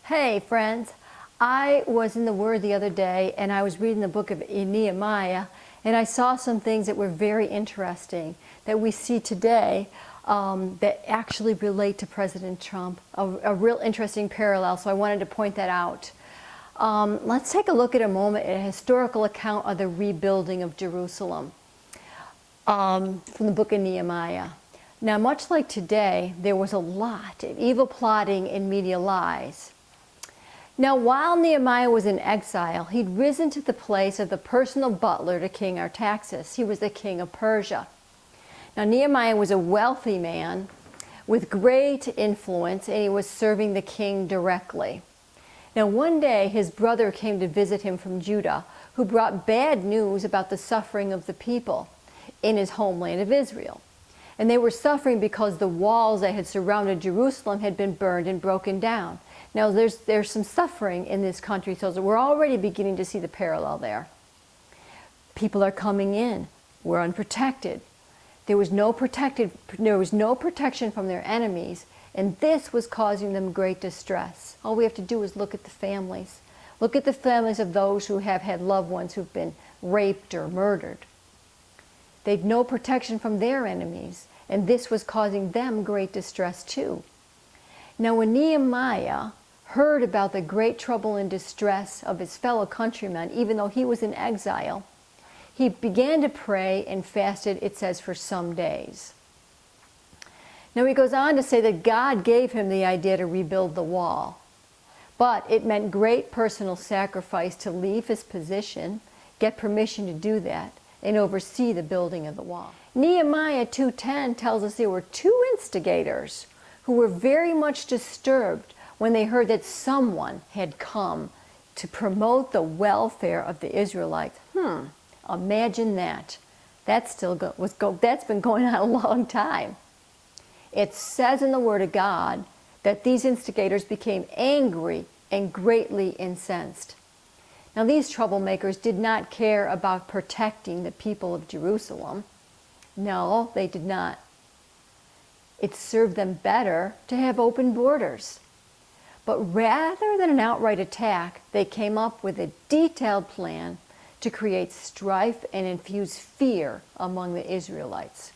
Hey friends, I was in the Word the other day and I was reading the book of Nehemiah, and I saw some things that were very interesting that we see today that actually relate to President Trump, a real interesting parallel, so I wanted to point that out. Let's take a look at a moment at a historical account of the rebuilding of Jerusalem from the book of Nehemiah. Now, much like today, there was a lot of evil plotting and media lies. Now, while Nehemiah was in exile, he'd risen to the place of the personal butler to King Artaxerxes. He was the king of Persia. Now, Nehemiah was a wealthy man with great influence, and he was serving the king directly. Now, one day, his brother came to visit him from Judah, who brought bad news about the suffering of the people in his homeland of Israel. And they were suffering because the walls that had surrounded Jerusalem had been burned and broken down. Now, there's some suffering in this country, so we're already beginning to see the parallel there. People are coming in. We're unprotected. There was no protection from their enemies, and this was causing them great distress. All we have to do is look at the families. Look at the families of those who have had loved ones who've been raped or murdered. They'd no protection from their enemies, and this was causing them great distress too. Now, when Nehemiah heard about the great trouble and distress of his fellow countrymen, even though he was in exile, he began to pray and fasted, it says, for some days. Now, he goes on to say that God gave him the idea to rebuild the wall, but it meant great personal sacrifice to leave his position, get permission to do that, and oversee the building of the wall. Nehemiah 2:10 tells us there were two instigators who were very much disturbed when they heard that someone had come to promote the welfare of the Israelites. Imagine that. That's been going on a long time. It says in the Word of God that these instigators became angry and greatly incensed. Now, these troublemakers did not care about protecting the people of Jerusalem. No, they did not. It served them better to have open borders. But rather than an outright attack, they came up with a detailed plan to create strife and infuse fear among the Israelites.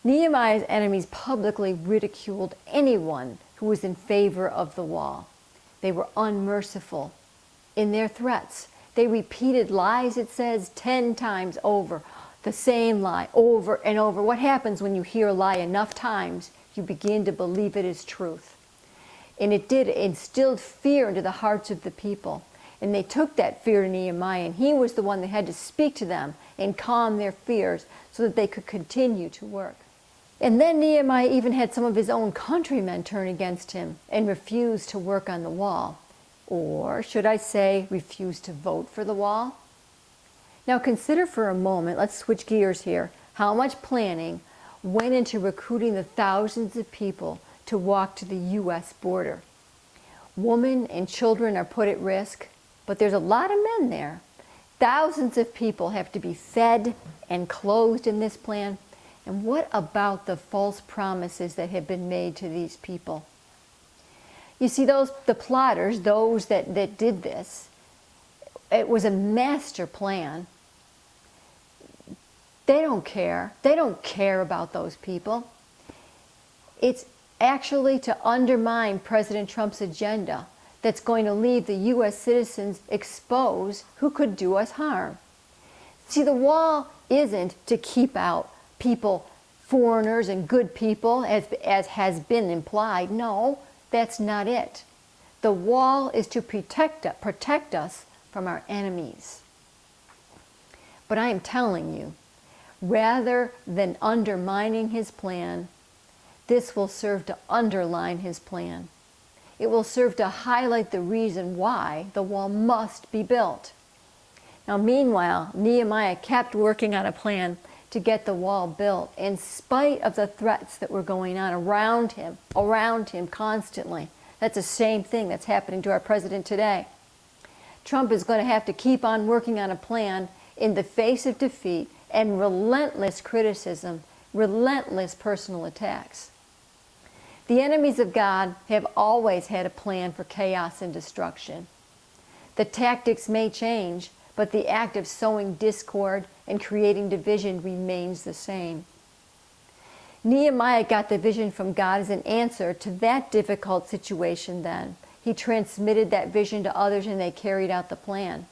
Nehemiah's enemies publicly ridiculed anyone who was in favor of the wall. They were unmerciful in their threats. They repeated lies, it says, 10 times over. The same lie over and over. What happens when you hear a lie enough times? You begin to believe it is truth. And it instilled fear into the hearts of the people. And they took that fear to Nehemiah, and he was the one that had to speak to them and calm their fears so that they could continue to work. And then Nehemiah even had some of his own countrymen turn against him and refuse to work on the wall. Or should I say, refuse to vote for the wall? Now consider for a moment, let's switch gears here, how much planning went into recruiting the thousands of people to walk to the U.S. border. Women and children are put at risk, but there's a lot of men there. Thousands of people have to be fed and clothed in this plan. And what about the false promises that have been made to these people? You see, the plotters, those that did this, it was a master plan. They don't care. They don't care about those people. It's actually to undermine President Trump's agenda that's going to leave the U.S. citizens exposed who could do us harm. See, the wall isn't to keep out people, foreigners and good people, as has been implied. No, that's not it. The wall is to protect us from our enemies. But I am telling you, rather than undermining his plan, this will serve to underline his plan. It will serve to highlight the reason why the wall must be built. Now, meanwhile, Nehemiah kept working on a plan to get the wall built in spite of the threats that were going on around him constantly. That's the same thing that's happening to our president today. Trump is going to have to keep on working on a plan in the face of defeat and relentless criticism, relentless personal attacks. The enemies of God have always had a plan for chaos and destruction. The tactics may change, but the act of sowing discord and creating division remains the same. Nehemiah got the vision from God as an answer to that difficult situation then. He transmitted that vision to others and they carried out the plan.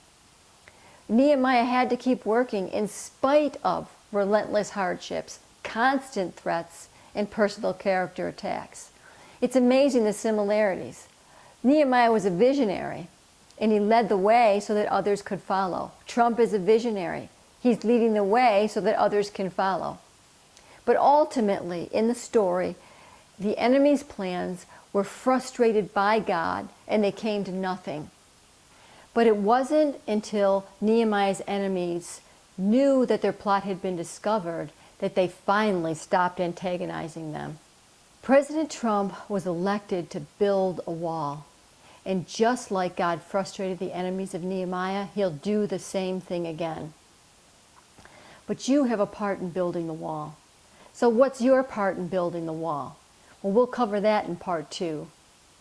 Nehemiah had to keep working in spite of relentless hardships, constant threats, and personal character attacks. It's amazing the similarities. Nehemiah was a visionary, and he led the way so that others could follow. Trump is a visionary. He's leading the way so that others can follow. But ultimately, in the story, the enemy's plans were frustrated by God, and they came to nothing. But it wasn't until Nehemiah's enemies knew that their plot had been discovered that they finally stopped antagonizing them. President Trump was elected to build a wall. And just like God frustrated the enemies of Nehemiah, he'll do the same thing again. But you have a part in building the wall. So what's your part in building the wall? Well, we'll cover that in part 2.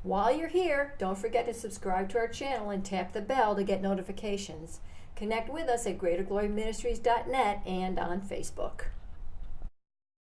While you're here, don't forget to subscribe to our channel and tap the bell to get notifications. Connect with us at greatergloryministries.net and on Facebook.